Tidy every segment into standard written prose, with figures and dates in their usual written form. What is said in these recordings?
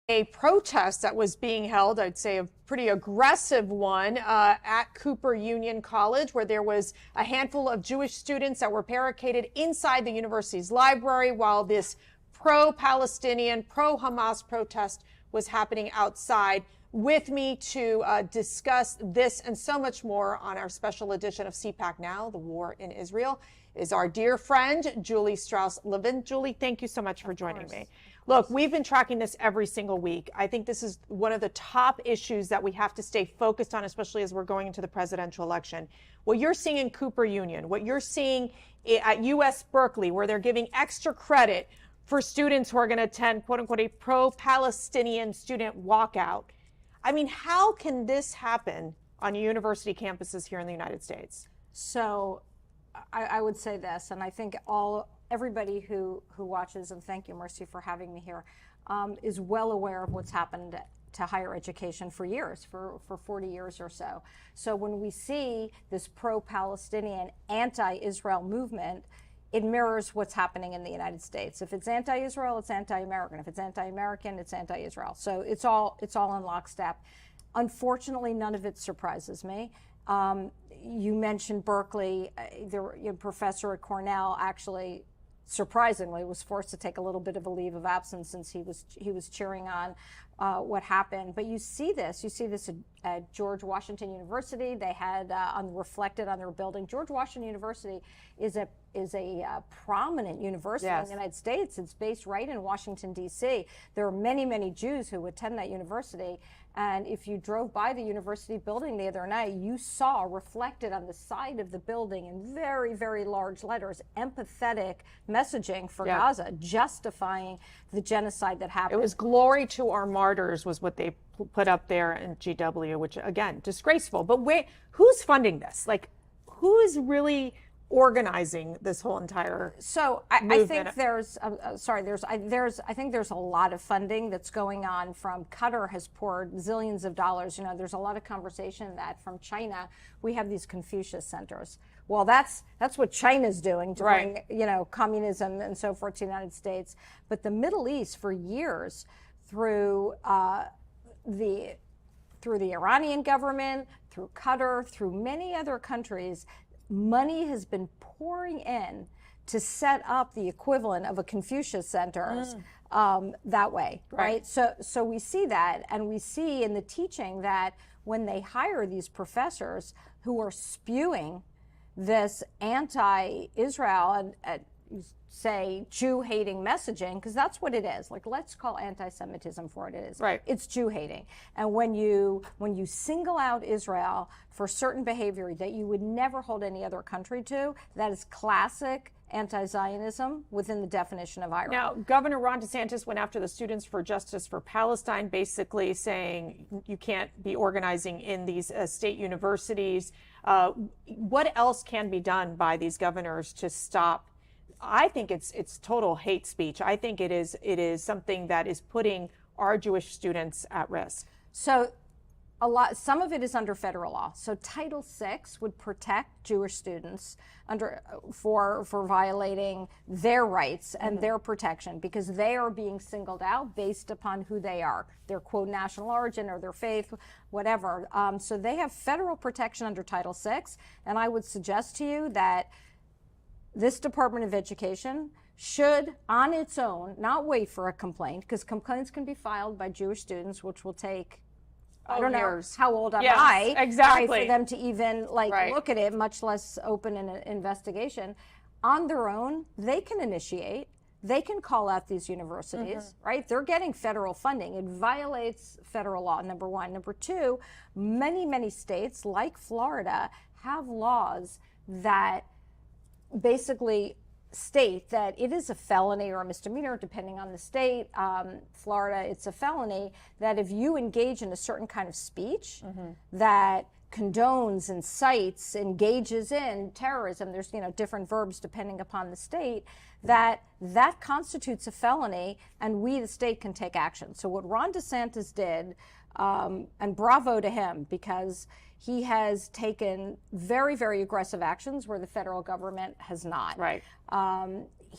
a protest that was being held, I'd say a pretty aggressive one, at Cooper Union College, where there was a handful of Jewish students that were barricaded inside the university's library while this pro-Palestinian, pro-Hamas protest was happening outside. With me to discuss this and so much more on our special edition of CPAC Now, the war in Israel, is our dear friend, Julie Strauss Levin. Julie, thank you so much for joining me. Look, we've been tracking this every single week. I think this is one of the top issues that we have to stay focused on, especially as we're going into the presidential election. What you're seeing in Cooper Union, what you're seeing at US Berkeley, where they're giving extra credit for students who are going to attend, quote unquote, a pro-Palestinian student walkout. I mean, how can this happen on university campuses here in the United States? So I would say this, and I think everybody who watches, and thank you, Mercy, for having me here, is well aware of what's happened to higher education for years, for 40 years or so. So when we see this pro-Palestinian, anti-Israel movement, it mirrors what's happening in the United States. If it's anti-Israel, it's anti-American. If it's anti-American, it's anti-Israel. So it's all in lockstep. Unfortunately, none of it surprises me. You mentioned Berkeley. Your professor at Cornell actually, surprisingly, was forced to take a little bit of a leave of absence since he was cheering on what happened. But you see this at George Washington University. They had reflected on their building. George Washington University is a prominent university in the United States. It's based right in Washington, D.C. There are many, many Jews who attend that university. And if you drove by the university building the other night, you saw reflected on the side of the building in very, very large letters, empathetic messaging for Gaza, justifying the genocide that happened. It was "Glory to our martyrs" was what they put up there in GW, which, again, disgraceful. But who's funding this? Like, who is really organizing this whole entire I think there's I think there's a lot of funding that's going on. From Qatar has poured zillions of dollars. You know, there's a lot of conversation that from China we have these Confucius centers. Well, that's what China's doing to bring, you know, communism and so forth to the United States. But the Middle East, for years, through the Iranian government, through Qatar, through many other countries, money has been pouring in to set up the equivalent of a Confucius Center that way, right? So we see that, and we see in the teaching that when they hire these professors who are spewing this anti-Israel and say Jew-hating messaging, because that's what it is. Like, let's call anti-Semitism for what it is. Right. It's Jew-hating. And when you single out Israel for certain behavior that you would never hold any other country to, that is classic anti-Zionism within the definition of IRA. Now, Governor Ron DeSantis went after the Students for Justice for Palestine, basically saying you can't be organizing in these state universities. What else can be done by these governors to stop? I think it's total hate speech. I think it is something that is putting our Jewish students at risk. So some of it is under federal law. So Title VI would protect Jewish students for violating their rights and their protection, because they are being singled out based upon who they are, their quote national origin or their faith, whatever. So they have federal protection under Title VI, and I would suggest to you that this Department of Education should, on its own, not wait for a complaint, because complaints can be filed by Jewish students, which will take, I don't know how old am I, exactly, for them to even look at it, much less open an investigation. On their own, they can initiate, they can call out these universities, right? They're getting federal funding. It violates federal law, number one. Number two, many, many states, like Florida, have laws that basically state that it is a felony or a misdemeanor, depending on the state. Florida, it's a felony that if you engage in a certain kind of speech that condones, incites, engages in terrorism, there's different verbs depending upon the state, that constitutes a felony, and we, the state, can take action. So what Ron DeSantis did, and bravo to him, because he has taken very, very aggressive actions where the federal government has not. Right.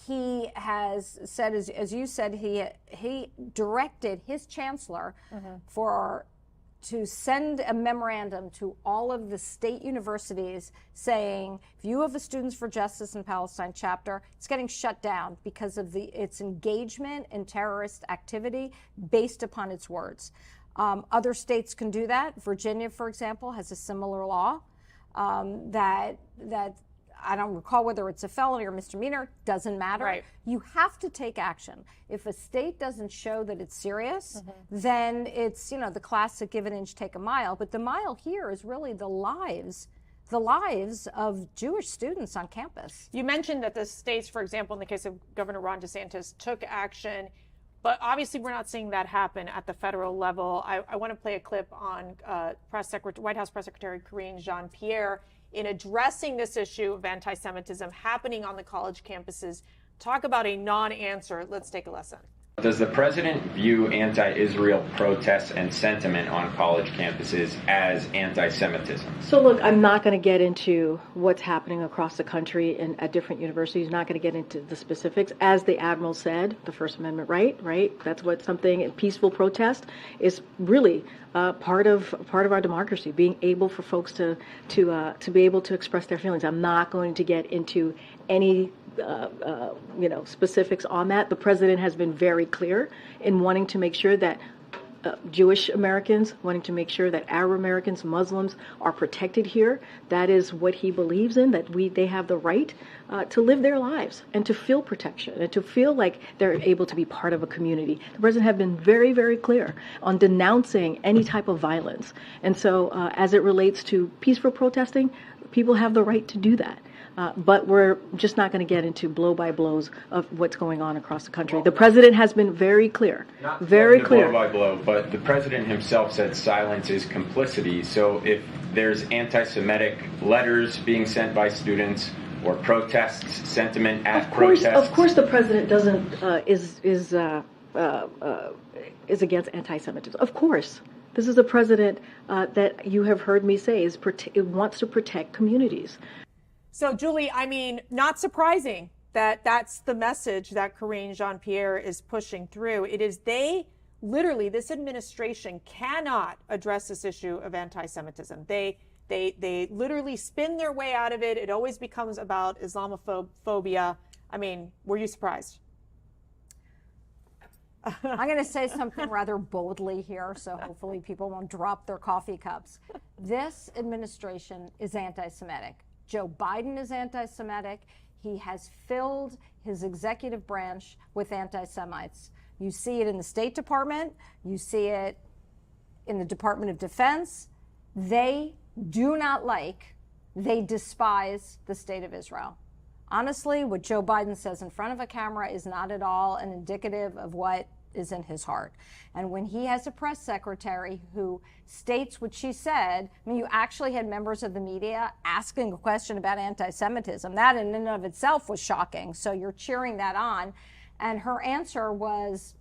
he has said, as you said, he directed his chancellor to send a memorandum to all of the state universities saying, if you have a Students for Justice in Palestine chapter, it's getting shut down because of its engagement in terrorist activity based upon its words. Other states can do that. Virginia, for example, has a similar law that I don't recall whether it's a felony or misdemeanor, doesn't matter. Right. You have to take action. If a state doesn't show that it's serious, then it's, the classic give an inch, take a mile. But the mile here is really the lives of Jewish students on campus. You mentioned that the states, for example, in the case of Governor Ron DeSantis, took action, but obviously we're not seeing that happen at the federal level. I want to play a clip on White House Press Secretary Karine Jean-Pierre in addressing this issue of anti-Semitism happening on the college campuses. Talk about a non-answer. Let's take a listen. Does the president view anti-Israel protests and sentiment on college campuses as anti-Semitism? So look, I'm not going to get into what's happening across the country and at different universities. Not going to get into the specifics. As the Admiral said, the First Amendment right? That's what something, peaceful protest is really part of our democracy, being able for folks to be able to express their feelings. I'm not going to get into any specifics on that. The president has been very clear in wanting to make sure that Jewish Americans, wanting to make sure that Arab Americans, Muslims are protected here. That is what he believes in, that they have the right to live their lives and to feel protection and to feel like they're able to be part of a community. The president has been very, very clear on denouncing any type of violence. And so as it relates to peaceful protesting, people have the right to do that. But we're just not going to get into blow-by-blows of what's going on across the country. The president has been very clear, very clear. Blow-by-blow, but the president himself said silence is complicity. So if there's anti-Semitic letters being sent by students or protests, sentiment at protests, of course, the president doesn't is against anti-Semitism. Of course. This is a president that you have heard me say wants to protect communities. So, Julie, I mean, not surprising that that's the message that Karine Jean-Pierre is pushing through. It is this administration cannot address this issue of anti-Semitism. They literally spin their way out of it. It always becomes about Islamophobia. I mean, were you surprised? I'm going to say something rather boldly here, so hopefully people won't drop their coffee cups. This administration is anti-Semitic. Joe Biden is anti-Semitic. He has filled his executive branch with anti-Semites. You see it in the State Department. You see it in the Department of Defense. They despise the state of Israel. Honestly, what Joe Biden says in front of a camera is not at all an indicative of what is in his heart. And when he has a press secretary who states what she said, I mean, you actually had members of the media asking a question about anti-Semitism. That in and of itself was shocking. So you're cheering that on. And her answer was,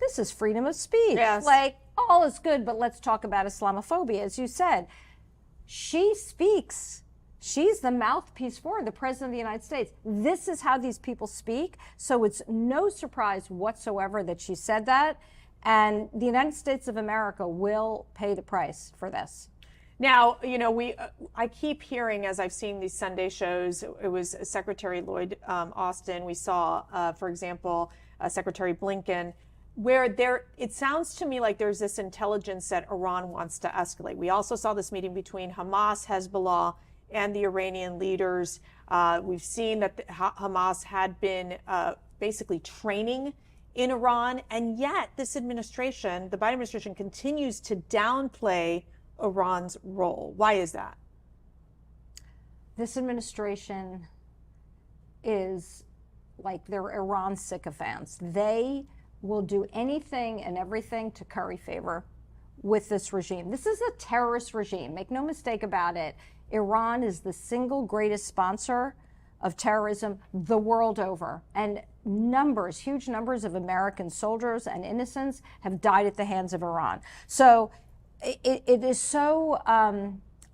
this is freedom of speech. Yes. Like, all is good, but let's talk about Islamophobia. As you said, she speaks. She's the mouthpiece for the president of the United States. This is how these people speak. So it's no surprise whatsoever that she said that. And the United States of America will pay the price for this. Now, I keep hearing, as I've seen these Sunday shows, it was Secretary Lloyd Austin. We saw, for example, Secretary Blinken, where it sounds to me like there's this intelligence that Iran wants to escalate. We also saw this meeting between Hamas, Hezbollah, and the Iranian leaders. We've seen that Hamas had been basically training in Iran, and yet this administration, the Biden administration, continues to downplay Iran's role. Why is that? This administration is like they're Iran sycophants. They will do anything and everything to curry favor with this regime. This is a terrorist regime. Make no mistake about it. Iran is the single greatest sponsor of terrorism the world over. And huge numbers of American soldiers and innocents have died at the hands of Iran. So it is so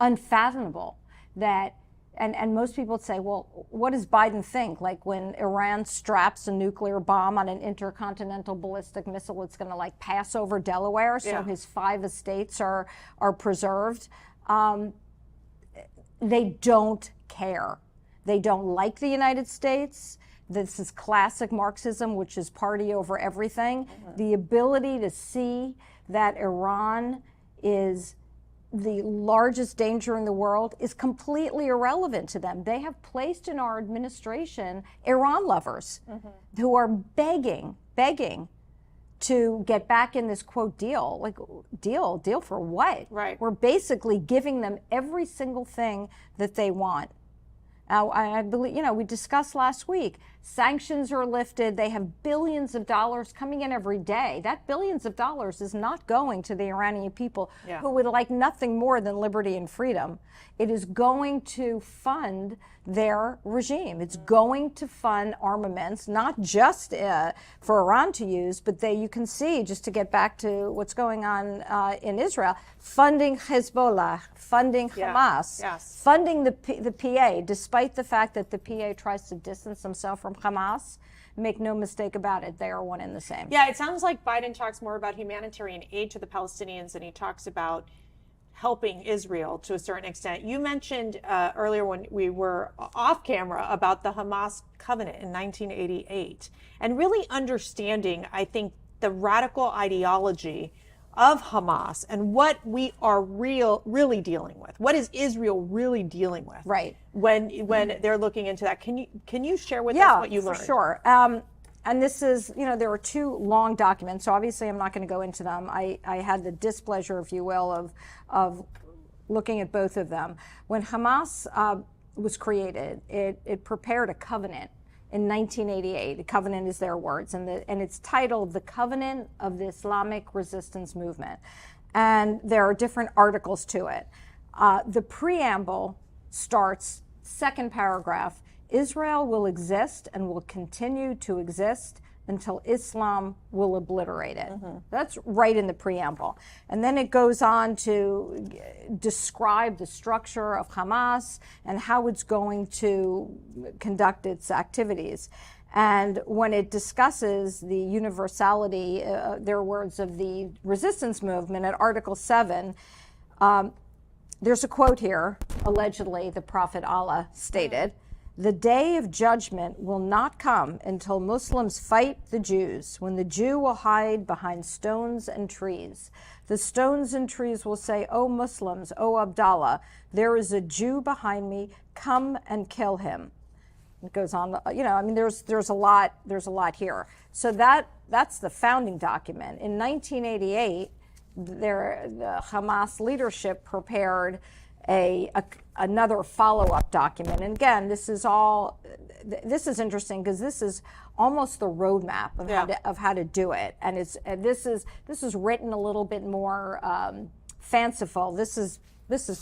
unfathomable that And most people would say, well, what does Biden think? Like when Iran straps a nuclear bomb on an intercontinental ballistic missile, it's going to like pass over Delaware, so his 5 estates are preserved. They don't care. They don't like the United States. This is classic Marxism, which is party over everything. The ability to see that Iran is the largest danger in the world is completely irrelevant to them. They have placed in our administration Iran lovers who are begging to get back in this quote deal. Like deal for what? Right. We're basically giving them every single thing that they want. Now, I believe, we discussed last week, sanctions are lifted. They have billions of dollars coming in every day. That billions of dollars is not going to the Iranian people who would like nothing more than liberty and freedom. It is going to fund their regime. It's going to fund armaments, not just for Iran to use, but you can see, just to get back to what's going on in Israel, funding Hezbollah, funding Hamas, funding the PA, despite the fact that the PA tries to distance themselves from Hamas. Make no mistake about it, they are one and the same. Yeah, it sounds like Biden talks more about humanitarian aid to the Palestinians than he talks about helping Israel to a certain extent. You mentioned earlier when we were off camera about the Hamas covenant in 1988 and really understanding, I think, the radical ideology of Hamas and what we are really dealing with. What is Israel really dealing with? Right. When they're looking into that. Can you share with us what you learned? Yeah, for sure. And this is, there are 2 long documents, so obviously I'm not going to go into them. I had the displeasure, if you will, of looking at both of them. When Hamas was created, it prepared a covenant in 1988. The covenant is their words, and it's titled The Covenant of the Islamic Resistance Movement. And there are different articles to it. The preamble starts, 2nd paragraph, Israel will exist and will continue to exist until Islam will obliterate it. That's right in the preamble. And then it goes on to describe the structure of Hamas and how it's going to conduct its activities. And when it discusses the universality, their words, of the resistance movement at Article 7, there's a quote here, allegedly the Prophet Allah stated, "The day of judgment will not come until Muslims fight the Jews, when the Jew will hide behind stones and trees. The stones and trees will say, 'O Muslims, O Abdallah, there is a Jew behind me, come and kill him.'" It goes on, there's a lot here. So that's the founding document. In 1988, the Hamas leadership prepared another follow-up document. And again, this is interesting because this is almost the roadmap of how to do it. And this is written a little bit more fanciful. This is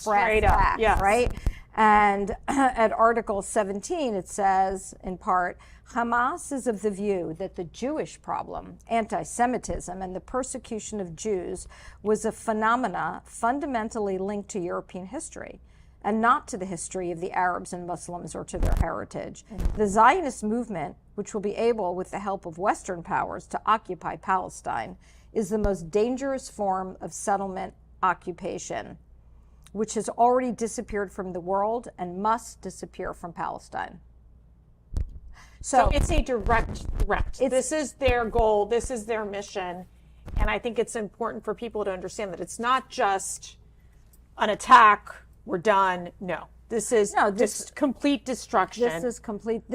brass tacks, right? And at Article 17, it says, in part, Hamas is of the view that the Jewish problem, anti-Semitism, and the persecution of Jews was a phenomena fundamentally linked to European history and not to the history of the Arabs and Muslims or to their heritage. The Zionist movement, which will be able, with the help of Western powers, to occupy Palestine, is the most dangerous form of settlement occupation, which has already disappeared from the world and must disappear from Palestine. So it's a direct threat. This is their goal. This is their mission. And I think it's important for people to understand that it's not just an attack, we're done. No. This is complete destruction. This is complete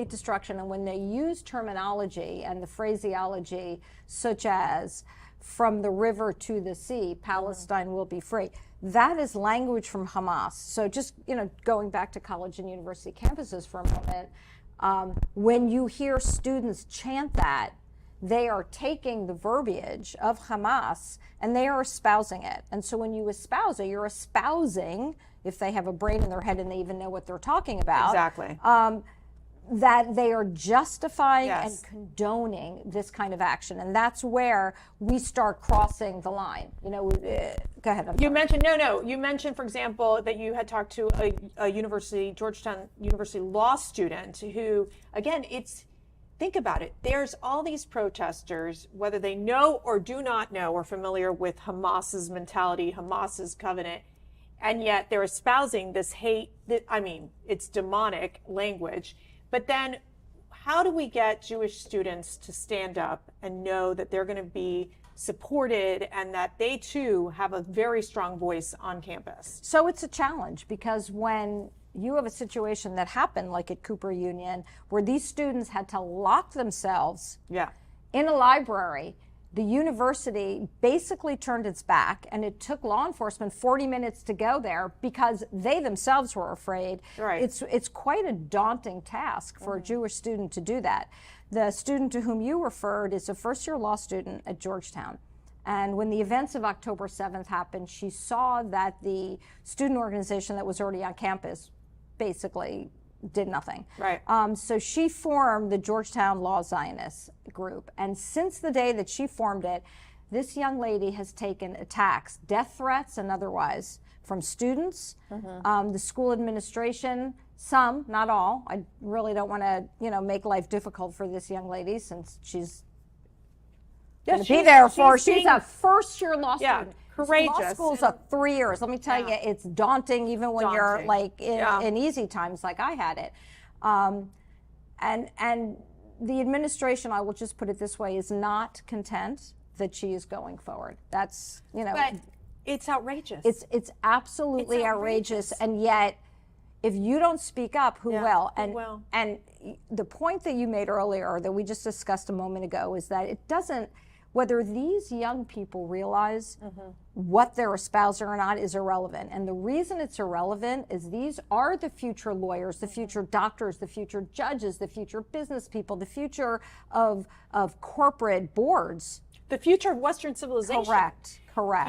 destruction. And when they use terminology and the phraseology such as from the river to the sea, Palestine will be free. That is language from Hamas. So just, going back to college and university campuses for a moment, when you hear students chant that, they are taking the verbiage of Hamas and they are espousing it. And so when you espouse it, you're espousing, if they have a brain in their head and they even know what they're talking about. Exactly. that they are justifying Yes. and condoning this kind of action. And that's where we start crossing the line. Go ahead. You mentioned, you mentioned, for example, that you had talked to a Georgetown University law student who, again, think about it. There's all these protesters, whether they know or do not know or familiar with Hamas's mentality, Hamas's covenant, and yet they're espousing this hate. It's demonic language. But then how do we get Jewish students to stand up and know that they're going to be supported and that they too have a very strong voice on campus? So it's a challenge, because when you have a situation that happened like at Cooper Union, where these students had to lock themselves in a library, the university basically turned its back, and it took law enforcement 40 minutes to go there because they themselves were afraid. Right. It's quite a daunting task for a Jewish student to do that. The student to whom you referred is a first-year law student at Georgetown. And when the events of October 7th happened, she saw that the student organization that was already on campus basically did nothing. Right. So she formed the Georgetown Law Zionist group. And since the day that she formed it, this young lady has taken attacks, death threats and otherwise, from students, the school administration, some, not all. I really don't want to, make life difficult for this young lady, since she's going to be there for, she's a first-year law student. Courageous. Law school's a 3 years. Let me tell you, it's daunting even when you're like in easy times like I had it. And the administration, I will just put it this way, is not content that she is going forward. That's, But it's outrageous. It's absolutely outrageous. And yet, if you don't speak up, who will? And the point that you made earlier, that we just discussed a moment ago, is that it doesn't, whether these young people realize what they're espousing or not is irrelevant. And the reason it's irrelevant is these are the future lawyers, the future doctors, the future judges, the future business people, the future of corporate boards. The future of Western civilization. Correct.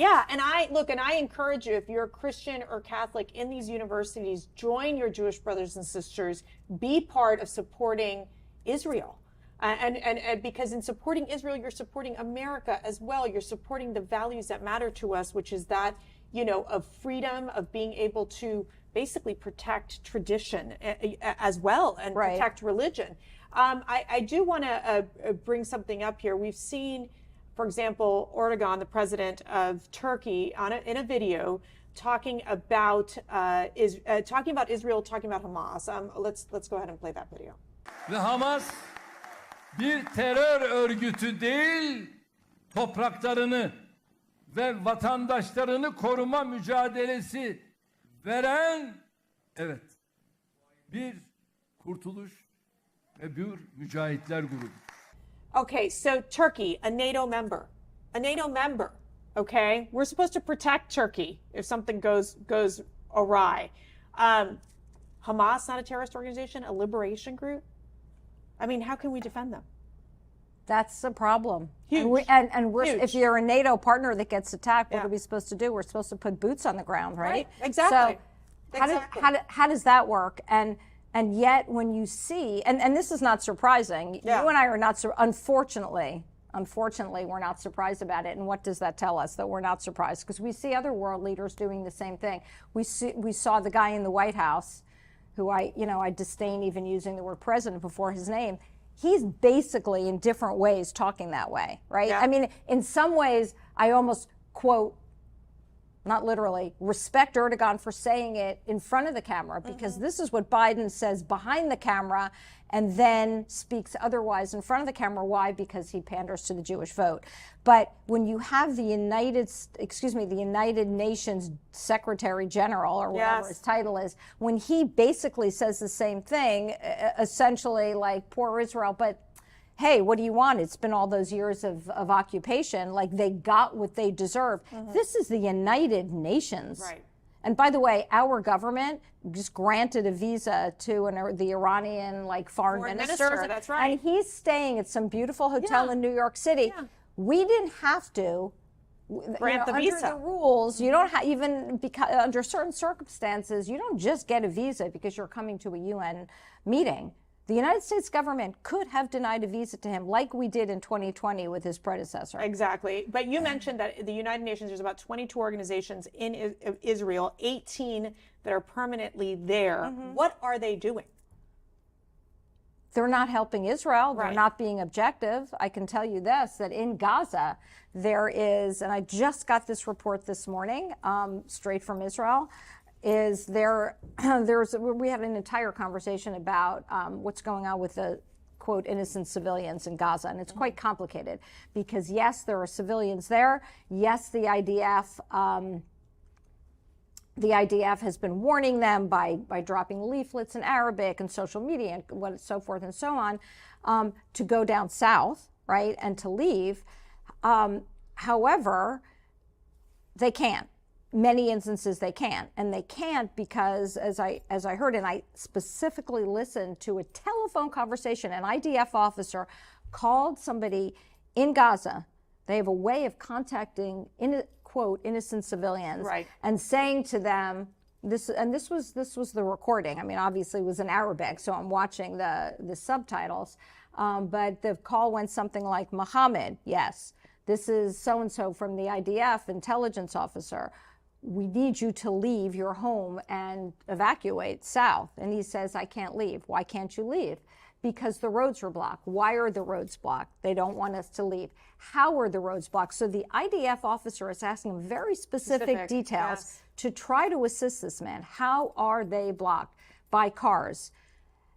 Yeah, and I encourage you, if you're a Christian or Catholic in these universities, join your Jewish brothers and sisters, be part of supporting Israel. And because in supporting Israel, you're supporting America as well. You're supporting the values that matter to us, which is that, of freedom, of being able to basically protect tradition as well, and protect religion. I do want to bring something up here. We've seen, for example, Erdogan, the president of Turkey, in a video talking about Israel, talking about Hamas. Let's go ahead and play that video. Ve Hamas bir terör örgütü değil, topraklarını ve vatandaşlarını koruma mücadelesi veren, evet, bir kurtuluş ve bir mücahitler grubu. Okay, so Turkey, a NATO member, okay? We're supposed to protect Turkey if something goes awry. Hamas, not a terrorist organization, a liberation group. How can we defend them? That's the problem. Huge. And we're, Huge. if you're a NATO partner that gets attacked, what are we supposed to do? We're supposed to put boots on the ground, right? Exactly. So how does that work? And yet when you see, and this is not surprising, you and I are not, unfortunately, we're not surprised about it. And what does that tell us? That we're not surprised, because we see other world leaders doing the same thing. We saw the guy in the White House, who I disdain even using the word president before his name. He's basically in different ways talking that way, right? Yeah. In some ways, I almost quote, not literally, respect Erdogan for saying it in front of the camera, because this is what Biden says behind the camera and then speaks otherwise in front of the camera. Why? Because he panders to the Jewish vote. But when you have the United Nations Secretary General, or whatever his title is, when he basically says the same thing, essentially like, poor Israel, but hey, what do you want? It's been all those years of occupation. Like, they got what they deserved. This is the United Nations. Right. And by the way, our government just granted a visa to the Iranian foreign minister. That's right. And he's staying at some beautiful hotel in New York City. Yeah. We didn't have to grant the visa. Under the rules, you don't even, because under certain circumstances, you don't just get a visa because you're coming to a UN meeting. The United States government could have denied a visa to him like we did in 2020 with his predecessor. Exactly. But you mentioned that the United Nations, there's about 22 organizations in Israel, 18 that are permanently there. What are they doing? They're not helping Israel. They're Right. not being objective. I can tell you this, that in Gaza, there is, and I just got this report this morning, straight from Israel, is we had an entire conversation about what's going on with the, quote, innocent civilians in Gaza. And it's quite complicated because, yes, there are civilians there. Yes, the IDF has been warning them by dropping leaflets in Arabic and social media and so forth and so on, to go down south, right, and to leave. However, they can't. Many instances they can't, and they can't because, as I heard, and I specifically listened to a telephone conversation, an IDF officer called somebody in Gaza. They have a way of contacting, quote, innocent civilians, right, and saying to them, this was the recording. I mean, obviously it was in Arabic, so I'm watching the subtitles, but the call went something like, Mohammed, yes, this is so-and-so from the IDF intelligence officer. We need you to leave your home and evacuate south. And he says, I can't leave. Why can't you leave? Because the roads are blocked. Why are the roads blocked? They don't want us to leave. How are the roads blocked? So the IDF officer is asking very specific details, yes, to try to assist this man. How are they blocked? By cars.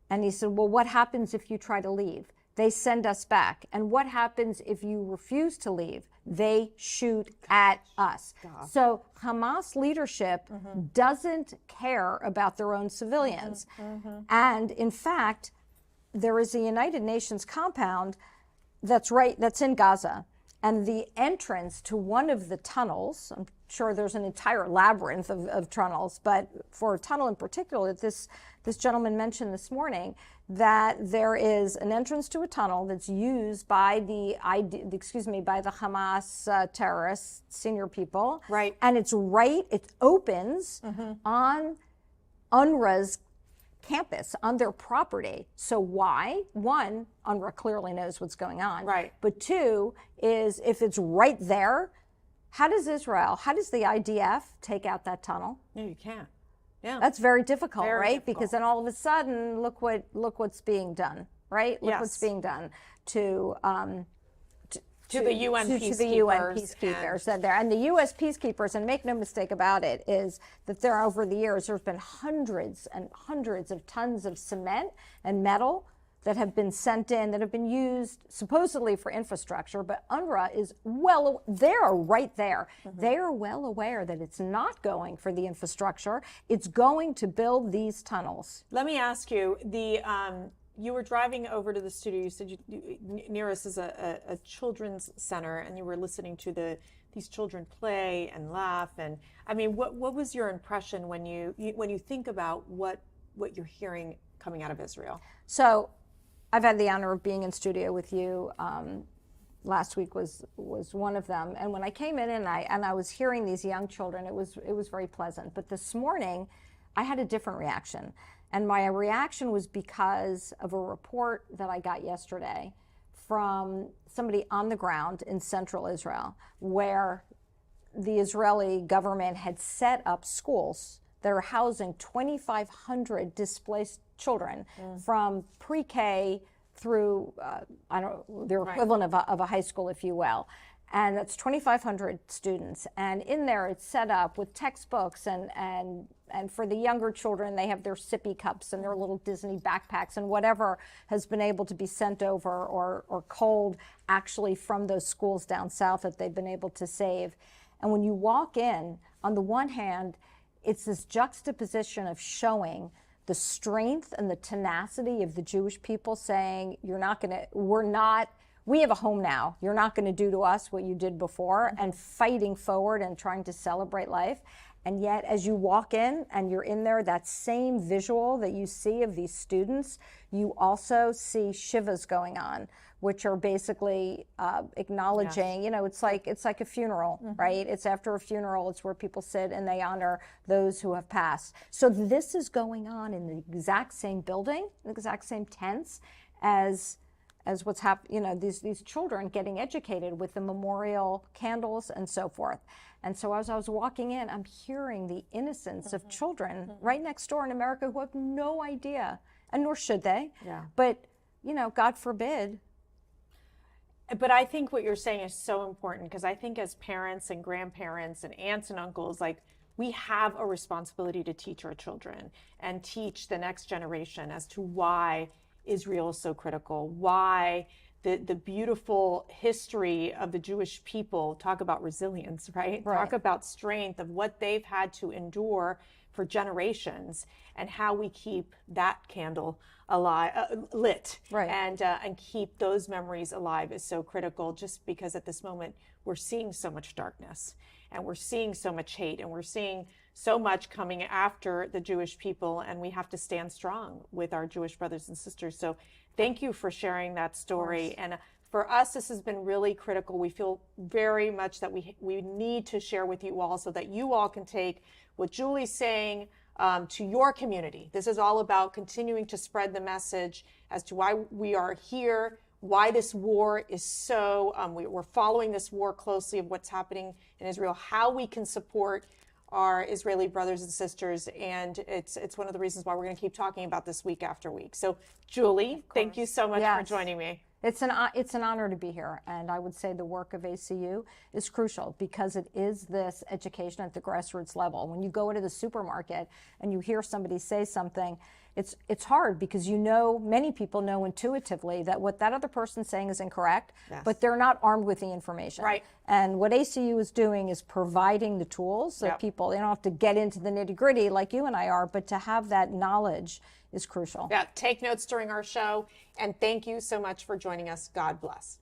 And he said, well, what happens if you try to leave? They send us back. And what happens if you refuse to leave? They shoot at us. God. So Hamas leadership doesn't care about their own civilians. And in fact, there is a United Nations compound that's in Gaza. And the entrance to one of the tunnels, I'm sure there's an entire labyrinth of tunnels, but for a tunnel in particular, this gentleman mentioned this morning that there is an entrance to a tunnel that's used by the Hamas terrorists, senior people. Right. And it opens on UNRWA's campus, on their property. So why? One, UNRWA clearly knows what's going on. Right. But two is, if it's right there, how does the IDF take out that tunnel? No, you can't. Yeah. That's very difficult, Very right? difficult. Because then all of a sudden, look what's being done, right? Look Yes. what's being done to the UN to the UN peacekeepers peacekeepers that there, and the U.S. peacekeepers. And make no mistake about it, is that over the years there's been hundreds and hundreds of tons of cement and metal that have been sent in, that have been used supposedly for infrastructure, but UNRWA is they're right there. They are well aware that it's not going for the infrastructure. It's going to build these tunnels. Let me ask you, you were driving over to the studio. You said near us is a children's center, and you were listening to these children play and laugh. And I mean, what was your impression when you think about what you're hearing coming out of Israel? So, I've had the honor of being in studio with you. Last week was one of them, and when I came in and I was hearing these young children, it was very pleasant. But this morning, I had a different reaction. And my reaction was because of a report that I got yesterday from somebody on the ground in central Israel, where the Israeli government had set up schools that are housing 2,500 displaced children from pre-K through, their equivalent of a high school, if you will. And that's 2,500 students. And in there, it's set up with textbooks, and for the younger children, they have their sippy cups and their little Disney backpacks and whatever has been able to be sent over or culled actually from those schools down south that they've been able to save. And when you walk in, on the one hand, it's this juxtaposition of showing the strength and the tenacity of the Jewish people, saying, we have a home now. You're not going to do to us what you did before, and fighting forward and trying to celebrate life. And yet, as you walk in and you're in there, that same visual that you see of these students, you also see shivas going on, which are basically acknowledging, you know, it's like a funeral, right? It's after a funeral, it's where people sit and they honor those who have passed. So this is going on in the exact same building, the exact same tents as what's happening, you know, these children getting educated with the memorial candles and so forth. And so as I was walking in, I'm hearing the innocence of children right next door in America who have no idea, and nor should they. Yeah. But, you know, God forbid. But I think what you're saying is so important, because I think as parents and grandparents and aunts and uncles, like, we have a responsibility to teach our children and teach the next generation as to why Israel is so critical, why the beautiful history of the Jewish people, talk about resilience, right? Talk about strength of what they've had to endure for generations, and how we keep that candle alive, lit, and keep those memories alive is so critical, just because at this moment we're seeing so much darkness, and we're seeing so much hate, and we're seeing so much coming after the Jewish people, and we have to stand strong with our Jewish brothers and sisters. So thank you for sharing that story. And for us, this has been really critical. We feel very much that we need to share with you all, so that you all can take what Julie's saying to your community. This is all about continuing to spread the message as to why we are here, why this war is so, we're following this war closely, of what's happening in Israel, how we can support our Israeli brothers and sisters, and it's one of the reasons why we're going to keep talking about this week after week. So, Julie, thank you so much for joining me. It's an honor to be here, and I would say the work of ACU is crucial, because it is this education at the grassroots level. When you go into the supermarket and you hear somebody say something, it's hard, because you know, many people know intuitively that what that other person's saying is incorrect, but they're not armed with the information. Right. And what ACU is doing is providing the tools so people, they don't have to get into the nitty-gritty like you and I are, but to have that knowledge is crucial. Yeah, take notes during our show, and thank you so much for joining us. God bless.